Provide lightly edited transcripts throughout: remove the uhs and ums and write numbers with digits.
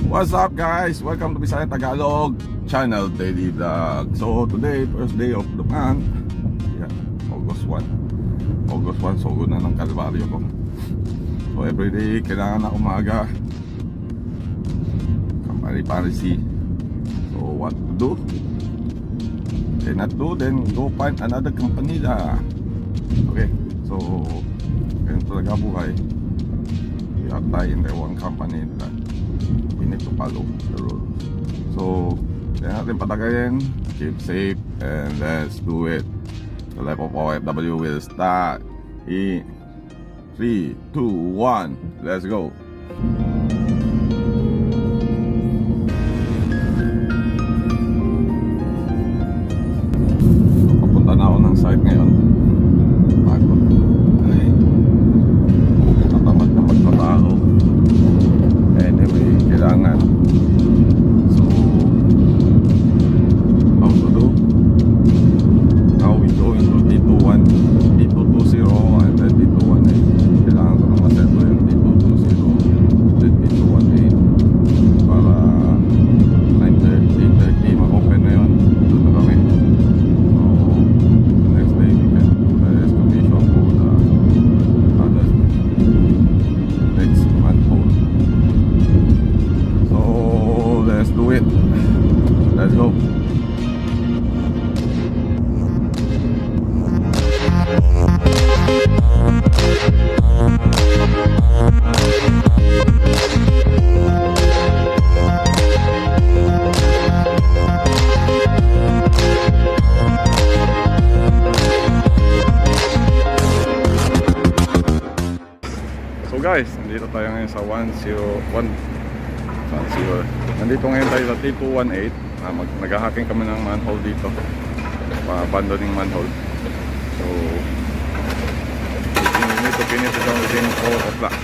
What's up guys? Welcome to Visayang Tagalog channel daily vlog. So today, first day of the month. Yeah, August 1. So good na ng kalbaryo ko. So everyday kailangan na umaga Pari-parisi. So what to do? Cannot do, then go find another company lah. Okay, so ganun talaga buhay. We are tied in the one company that we need to follow the rules. So kaya natin patagayin, keep safe, and let's do it. The life of OFW will start in 3, 2, 1, let's go. Papunta na ako ng site ngayon. Pagod. Ay, natamad na magtrabaho. Anyway, kailangan. So, how to do? Now we go into D21, D220, and then D218. Kailangan ko na masettle yung D220, then D218 para 9:30 ma-open na yun. Doon na kami. So, the next day we can do the excavation for the other next manhole. So, let's do it. Let's go. So guys, nandito tayo ngayon sa 101. Nandito ngayon tayo sa T218. Nag-hacking kami ng manhole dito, abandoning manhole. So we need to finish it down within 4 o'clock.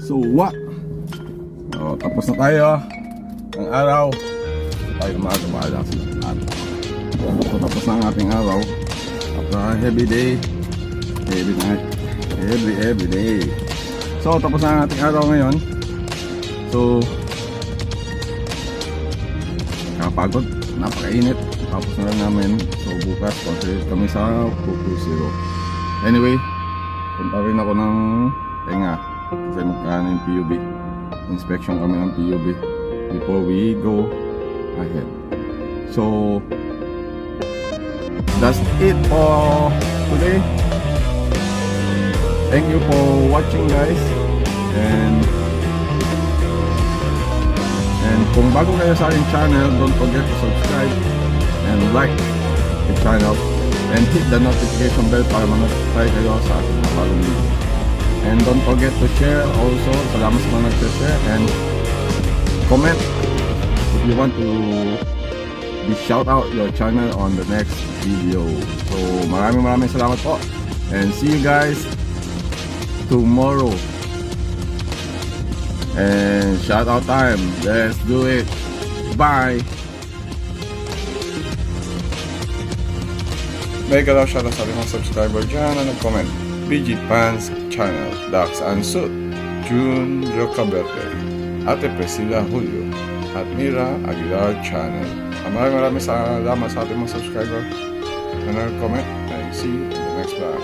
So what? Tapos na tayo ng araw. Tayo maaga So tapos na ang ating araw. After a heavy day, heavy night, every day. So tapos na ang ating araw ngayon. So kapagod, napakainit. Tapos na lang namin. So bukas concentrate kami sa 220. Anyway, punta rin ako ng tenga kasi magkano yung PUB. Inspection kami ng PUB before we go ahead. So that's it for today. Thank you for watching guys, and kung bago kayo sa aking channel, don't forget to subscribe and like the channel and hit the notification bell para ma-notify kayo sa aking bagong video. And don't forget to share also. Salamat sa mga nag-share and comment if you want to be shout out your channel on the next video. So maraming salamat po, and see you guys tomorrow. And shout out time. Let's do it. Bye. Mega daw shout out sa mga subscriber dyan na nag-comment. BG Fans Channel, Dax Ansut, June Rocaberte, Ate Priscilla Julio, at Mira Aguilar Channel. Maraming salamat sa ating mga subscriber na nag-comment, and see you in the next vlog.